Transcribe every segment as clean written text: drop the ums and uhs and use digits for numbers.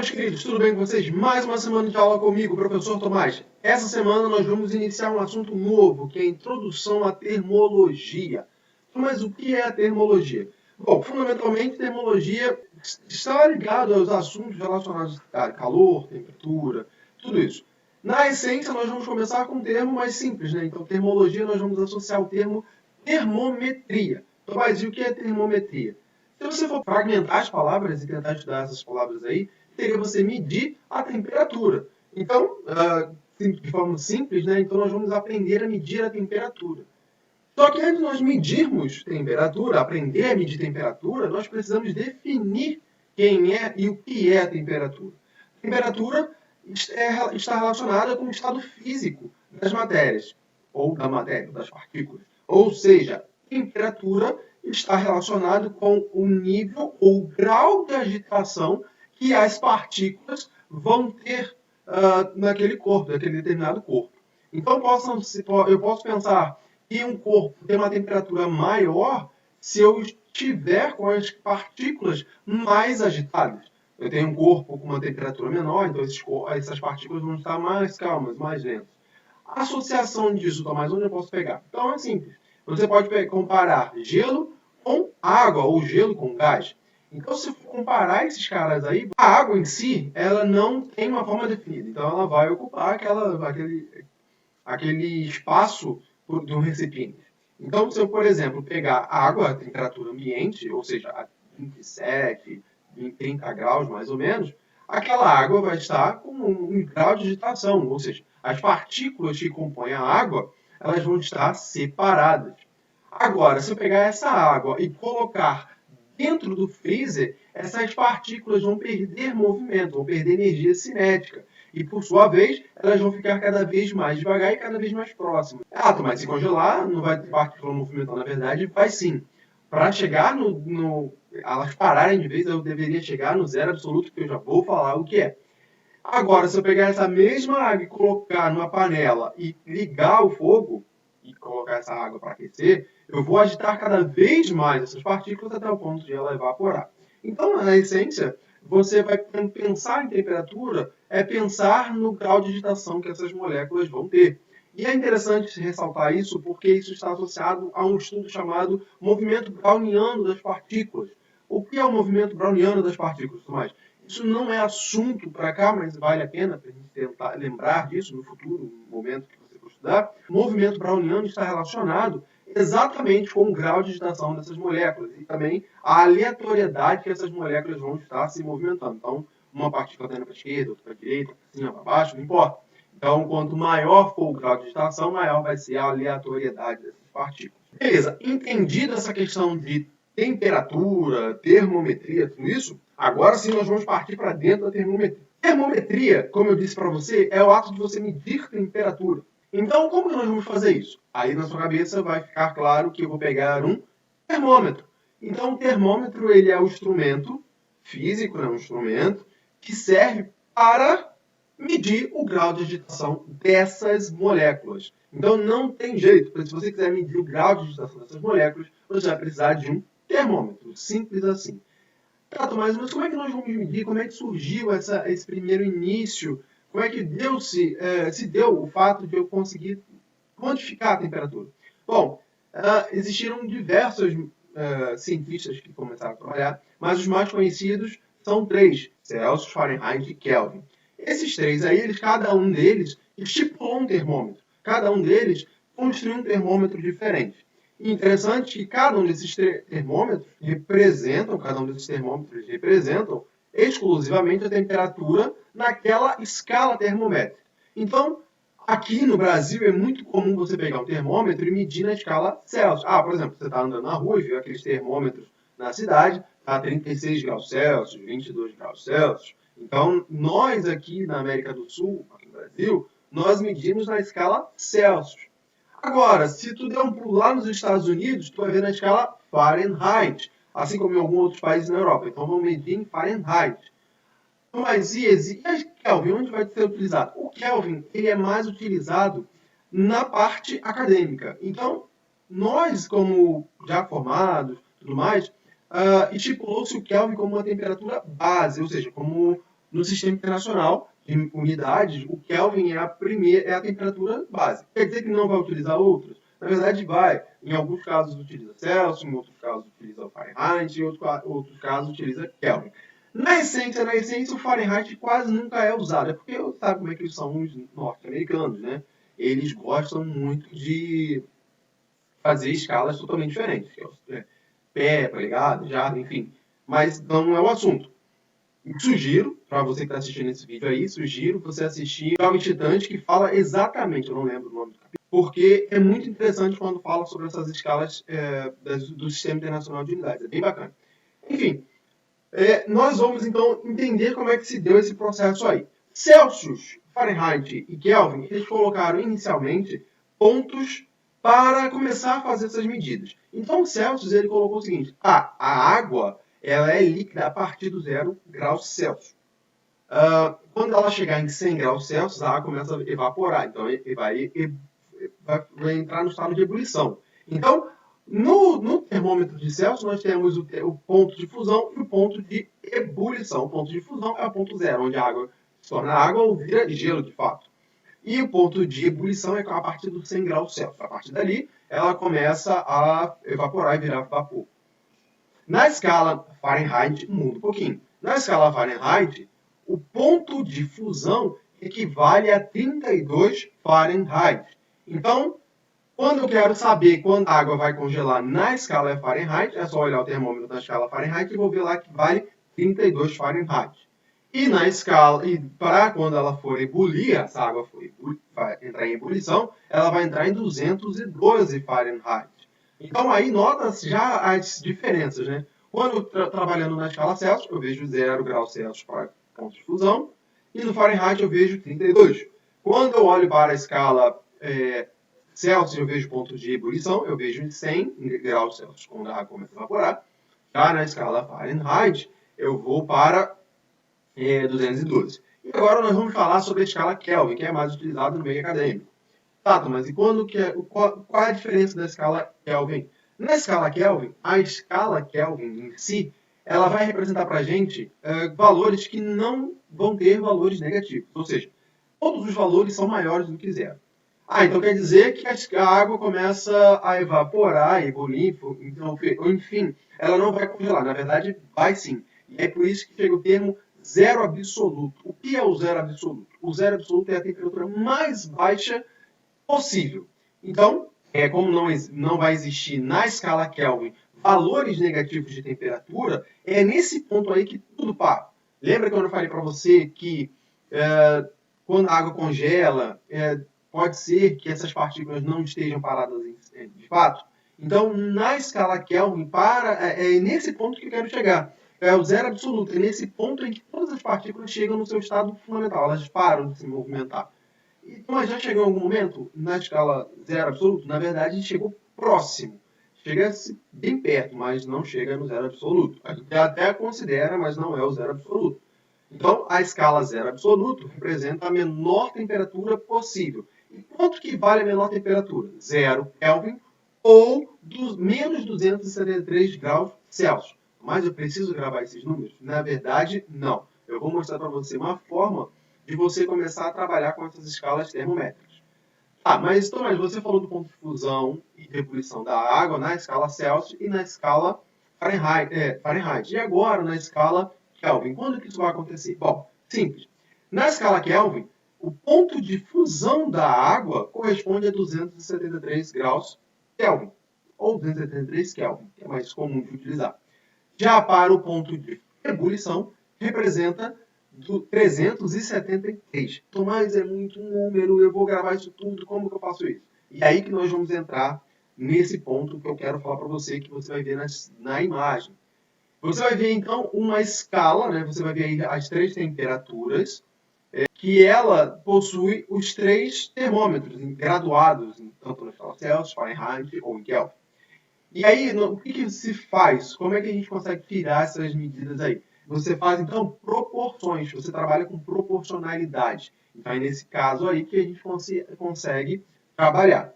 meus queridos, tudo bem com vocês? Mais uma semana de aula comigo, professor Tomás. Essa semana nós vamos iniciar um assunto novo, que é a introdução à termologia. Mas o que é a termologia? Bom, fundamentalmente, termologia está ligado aos assuntos relacionados a calor, temperatura, tudo isso. Na essência, nós vamos começar com um termo mais simples, né? Então, termologia, nós vamos associar o termo termometria. Tomás, e o que é termometria? Se você for fragmentar as palavras e tentar estudar essas palavras aí, seria você medir a temperatura. Então, de forma simples, né? Então nós vamos aprender a medir a temperatura. Só que antes de nós medirmos temperatura, aprender a medir temperatura, nós precisamos definir quem é e o que é a temperatura. Temperatura está relacionada com o estado físico das matérias, ou da matéria, das partículas. Ou seja, temperatura está relacionado com o nível ou grau de agitação que as partículas vão ter naquele corpo, naquele determinado corpo. Então, eu posso pensar que um corpo tem uma temperatura maior se eu estiver com as partículas mais agitadas. Eu tenho um corpo com uma temperatura menor, então essas partículas vão estar mais calmas, mais lentas. A associação disso, Tomás, onde eu posso pegar? Então, é simples. Você pode comparar gelo com água ou gelo com gás. Então, se for comparar esses caras aí, a água em si, ela não tem uma forma definida. Então, ela vai ocupar aquele espaço de um recipiente. Então, se eu, por exemplo, pegar água a temperatura ambiente, ou seja, a 27, 30 graus mais ou menos, aquela água vai estar com um grau de agitação, ou seja, as partículas que compõem a água, elas vão estar separadas. Agora, se eu pegar essa água e colocar dentro do freezer, essas partículas vão perder movimento, vão perder energia cinética. E, por sua vez, elas vão ficar cada vez mais devagar e cada vez mais próximas. Mas se congelar, não vai ter partícula movimentando, na verdade, vai sim. Para chegar elas pararem de vez, eu deveria chegar no zero absoluto, que eu já vou falar o que é. Agora, se eu pegar essa mesma água e colocar numa panela e ligar o fogo, e colocar essa água para aquecer, eu vou agitar cada vez mais essas partículas até o ponto de ela evaporar. Então, na essência, você vai pensar em temperatura, é pensar no grau de agitação que essas moléculas vão ter. E é interessante ressaltar isso porque isso está associado a um estudo chamado movimento browniano das partículas. O que é o movimento browniano das partículas, Tomás? Isso não é assunto para cá, mas vale a pena para a gente tentar lembrar disso no futuro, no momento que você for estudar. O movimento browniano está relacionado exatamente com o grau de agitação dessas moléculas e também a aleatoriedade que essas moléculas vão estar se movimentando. Então, uma partícula está indo para a esquerda, outra para a direita, para cima, para baixo, não importa. Então, quanto maior for o grau de agitação, maior vai ser a aleatoriedade dessas partículas. Beleza, entendida essa questão de temperatura, termometria, tudo isso, agora sim nós vamos partir para dentro da termometria. Termometria, como eu disse para você, é o ato de você medir temperatura. Então, como que nós vamos fazer isso? Aí na sua cabeça vai ficar claro que eu vou pegar um termômetro. Então, o termômetro ele é um instrumento físico, um instrumento que serve para medir o grau de agitação dessas moléculas. Então, não tem jeito. Se você quiser medir o grau de agitação dessas moléculas, você vai precisar de um termômetro. Simples assim. Tá, Tomás, mas como é que nós vamos medir? Como é que surgiu esse primeiro início? Como é que se deu o fato de eu conseguir quantificar a temperatura? Bom, existiram diversos cientistas que começaram a trabalhar, mas os mais conhecidos são 3, Celsius, Fahrenheit e Kelvin. Esses 3 aí, cada um deles estipulou um termômetro. Cada um deles construiu um termômetro diferente. E interessante que cada um desses termômetros representam exclusivamente a temperatura naquela escala termométrica. Então, aqui no Brasil é muito comum você pegar um termômetro e medir na escala Celsius. Por exemplo, você está andando na rua e vê aqueles termômetros na cidade, está 36 graus Celsius, 22 graus Celsius. Então, nós aqui na América do Sul, aqui no Brasil, nós medimos na escala Celsius. Agora, se tu der um pulo lá nos Estados Unidos, tu vai ver na escala Fahrenheit, assim como em alguns outros países na Europa. Então, vamos medir em Fahrenheit. Mas e Kelvin, onde vai ser utilizado? O Kelvin ele é mais utilizado na parte acadêmica. Então, nós, como já formados, tudo mais, estipulou-se o Kelvin como uma temperatura base, ou seja, como No sistema internacional de unidades, o Kelvin é a temperatura base. Quer dizer que não vai utilizar outras? Na verdade, vai. Em alguns casos utiliza Celsius, em outros casos utiliza Fahrenheit, em outros casos utiliza Kelvin. Na essência, o Fahrenheit quase nunca é usado. É porque sabe como é que eles são os norte-americanos, né? Eles gostam muito de fazer escalas totalmente diferentes. Pé, polegada, jarda, enfim. Mas não é o assunto. Sugiro, para você que está assistindo esse vídeo aí, sugiro você assistir Jovem Titãs, que fala exatamente, eu não lembro o nome do capítulo, porque é muito interessante quando fala sobre essas escalas do Sistema Internacional de Unidades. É bem bacana. Enfim, nós vamos então entender como é que se deu esse processo aí. Celsius, Fahrenheit e Kelvin, eles colocaram inicialmente pontos para começar a fazer essas medidas. Então, o Celsius ele colocou o seguinte: a água ela é líquida a partir do 0 graus Celsius. Quando ela chegar em 100 graus Celsius, a água começa a evaporar. Então, vai entrar no estado de ebulição. Então, no termômetro de Celsius, nós temos o ponto de fusão e o ponto de ebulição. O ponto de fusão é o ponto zero, onde a água se torna água ou vira gelo, de fato. E o ponto de ebulição é a partir dos 100 graus Celsius. A partir dali, ela começa a evaporar e virar vapor. Na escala Fahrenheit, muda um pouquinho. Na escala Fahrenheit, o ponto de fusão equivale a 32 Fahrenheit. Então, quando eu quero saber quando a água vai congelar na escala Fahrenheit, é só olhar o termômetro na escala Fahrenheit e vou ver lá que vale 32 Fahrenheit. E na escala, e para quando ela for ebulir, essa água vai entrar em ebulição, ela vai entrar em 212 Fahrenheit. Então aí nota-se já as diferenças, né? Quando trabalhando na escala Celsius, eu vejo 0 graus Celsius para ponto de fusão, e no Fahrenheit eu vejo 32. Quando eu olho para a escala Celsius, eu vejo ponto de ebulição, eu vejo 100 graus Celsius quando a água começa a evaporar. Já na escala Fahrenheit, eu vou para 212. E agora nós vamos falar sobre a escala Kelvin, que é mais utilizada no meio acadêmico. Tá, mas e qual é a diferença da escala Kelvin? Na escala Kelvin, a escala Kelvin em si, ela vai representar para a gente valores que não vão ter valores negativos. Ou seja, todos os valores são maiores do que zero. Então quer dizer que a água começa a evaporar, ebulir, então, enfim, ela não vai congelar. Na verdade, vai sim. E é por isso que chega o termo zero absoluto. O que é o zero absoluto? O zero absoluto é a temperatura mais baixa possível. Então, como não vai existir na escala Kelvin valores negativos de temperatura, é nesse ponto aí que tudo para. Lembra quando eu falei para você que quando a água congela, pode ser que essas partículas não estejam paradas de fato? Então, na escala Kelvin, é nesse ponto que eu quero chegar. É o zero absoluto. É nesse ponto em que todas as partículas chegam no seu estado fundamental. Elas param de se movimentar. Então, mas já chegou em algum momento na escala zero absoluto? Na verdade, chegou próximo. Chega bem perto, mas não chega no zero absoluto. A gente até considera, mas não é o zero absoluto. Então, a escala zero absoluto representa a menor temperatura possível. E quanto que vale a menor temperatura? 0 Kelvin ou menos 273 graus Celsius. Mas eu preciso gravar esses números? Na verdade, não. Eu vou mostrar para você uma forma de você começar a trabalhar com essas escalas termométricas. Mas Tomás, você falou do ponto de fusão e de ebulição da água na escala Celsius e na escala Fahrenheit. E agora na escala Kelvin. Quando que isso vai acontecer? Bom, simples. Na escala Kelvin, o ponto de fusão da água corresponde a 273 graus Kelvin, ou 273 Kelvin, que é mais comum de utilizar. Já para o ponto de ebulição, representa 373. Tomás, é muito número, eu vou gravar isso tudo, como que eu faço isso? E aí que nós vamos entrar nesse ponto que eu quero falar para você, que você vai ver na imagem. Você vai ver, então, uma escala, né? Você vai ver aí as 3 temperaturas, que ela possui os 3 termômetros graduados, tanto na escala Celsius, Fahrenheit ou em Kelvin. E aí, o que se faz? Como é que a gente consegue tirar essas medidas aí? Você faz, então, proporções. Você trabalha com proporcionalidade. Então, é nesse caso aí que a gente consegue trabalhar.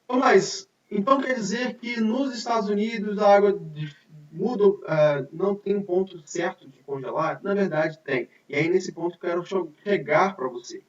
Mas, então quer dizer que nos Estados Unidos a água mudam, não tem um ponto certo de congelar? Na verdade, tem. E aí, nesse ponto, eu quero chegar para você.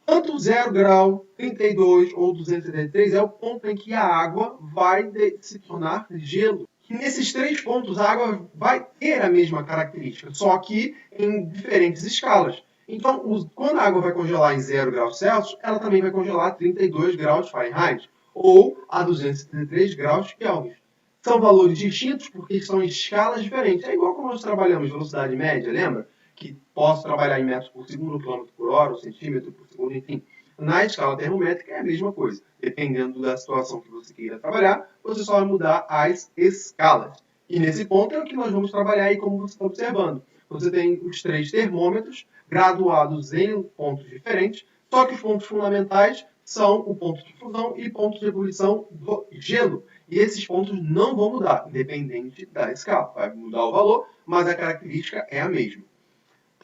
Tanto 0 grau, 32 ou 273 é o ponto em que a água vai se tornar gelo. E nesses 3 pontos, a água vai ter a mesma característica, só que em diferentes escalas. Então, quando a água vai congelar em 0 graus Celsius, ela também vai congelar a 32 graus Fahrenheit ou a 273 graus Kelvin. São valores distintos porque são escalas diferentes. É igual como nós trabalhamos velocidade média, lembra? Que posso trabalhar em metros por segundo, quilômetro por hora, ou centímetro por segundo, enfim. Na escala termométrica é a mesma coisa. Dependendo da situação que você queira trabalhar, você só vai mudar as escalas. E nesse ponto é o que nós vamos trabalhar aí, como você está observando. Você tem os 3 termômetros graduados em pontos diferentes, só que os pontos fundamentais são o ponto de fusão e ponto de ebulição do gelo. E esses pontos não vão mudar, independente da escala. Vai mudar o valor, mas a característica é a mesma.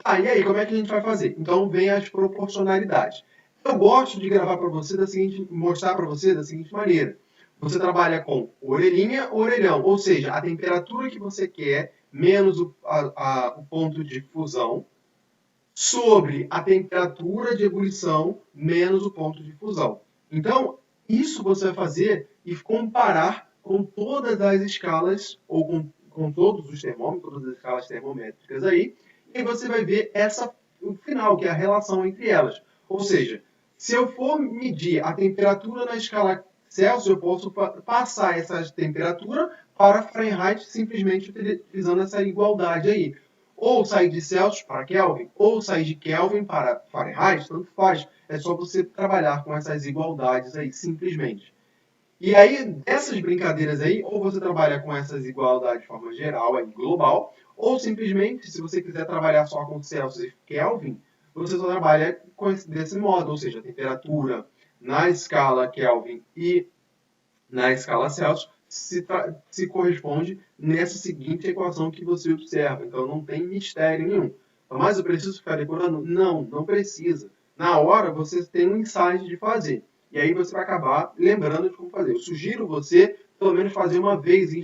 E aí, como é que a gente vai fazer? Então, vem as proporcionalidades. Eu gosto de gravar para você mostrar para você da seguinte maneira. Você trabalha com orelhinha, orelhão, ou seja, a temperatura que você quer menos o ponto de fusão sobre a temperatura de ebulição menos o ponto de fusão. Então, isso você vai fazer e comparar com todas as escalas, ou com todos os termômetros, todas as escalas termométricas aí, e você vai ver o final, que é a relação entre elas. Ou seja, se eu for medir a temperatura na escala Celsius, eu posso passar essa temperatura para Fahrenheit simplesmente utilizando essa igualdade aí. Ou sair de Celsius para Kelvin, ou sair de Kelvin para Fahrenheit, tanto faz. É só você trabalhar com essas igualdades aí, simplesmente. E aí, dessas brincadeiras aí, ou você trabalha com essas igualdades de forma geral, aí, global, ou simplesmente, se você quiser trabalhar só com Celsius e Kelvin, você só trabalha desse modo, ou seja, a temperatura na escala Kelvin e na escala Celsius se corresponde nessa seguinte equação que você observa. Então, não tem mistério nenhum. Mas eu preciso ficar decorando? Não, não precisa. Na hora, você tem um insight de fazer. E aí você vai acabar lembrando de como fazer. Eu sugiro você, pelo menos, fazer uma vez e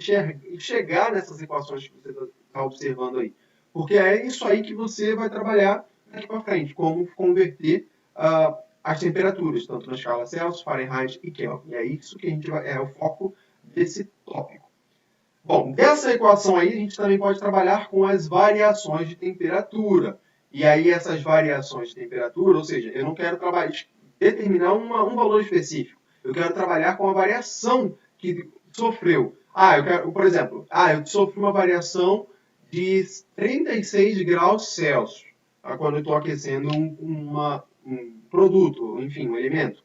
chegar nessas equações que você está observando aí. Porque é isso aí que você vai trabalhar daqui para frente. Como converter as temperaturas, tanto na escala Celsius, Fahrenheit e Kelvin. E é isso que é o foco desse tópico. Bom, dessa equação aí, a gente também pode trabalhar com as variações de temperatura. E aí, essas variações de temperatura, ou seja, eu não quero determinar um valor específico. Eu quero trabalhar com a variação que sofreu. Por exemplo, eu sofri uma variação de 36 graus Celsius quando eu estou aquecendo um produto, enfim, um elemento.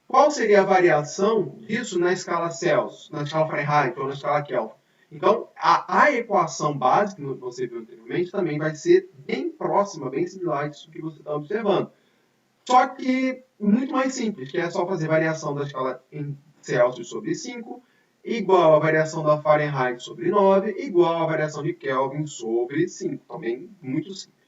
Qual seria a variação disso na escala Celsius, na escala Fahrenheit ou na escala Kelvin? Então, a equação básica que você viu anteriormente também vai ser bem próxima, bem similar a isso que você está observando. Só que muito mais simples, que é só fazer variação da escala em Celsius sobre 5, igual a variação da Fahrenheit sobre 9, igual a variação de Kelvin sobre 5. Também muito simples.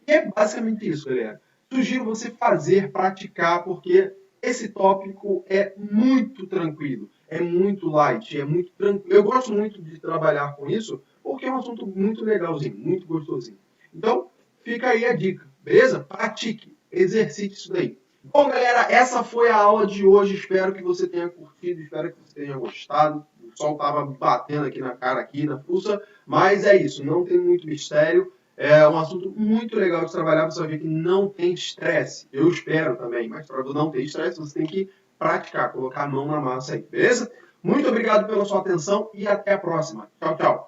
E é basicamente isso, galera. Sugiro você fazer, praticar, porque esse tópico é muito tranquilo, é muito light, é muito tranquilo. Eu gosto muito de trabalhar com isso, porque é um assunto muito legalzinho, muito gostosinho. Então, fica aí a dica, beleza? Pratique, exercite isso daí. Bom, galera, essa foi a aula de hoje. Espero que você tenha curtido, espero que você tenha gostado. O sol estava batendo aqui na cara, aqui na fuça, mas é isso, não tem muito mistério. É um assunto muito legal de trabalhar, você vai ver que não tem estresse. Eu espero também, mas para não ter estresse, você tem que praticar, colocar a mão na massa aí, beleza? Muito obrigado pela sua atenção e até a próxima. Tchau, tchau.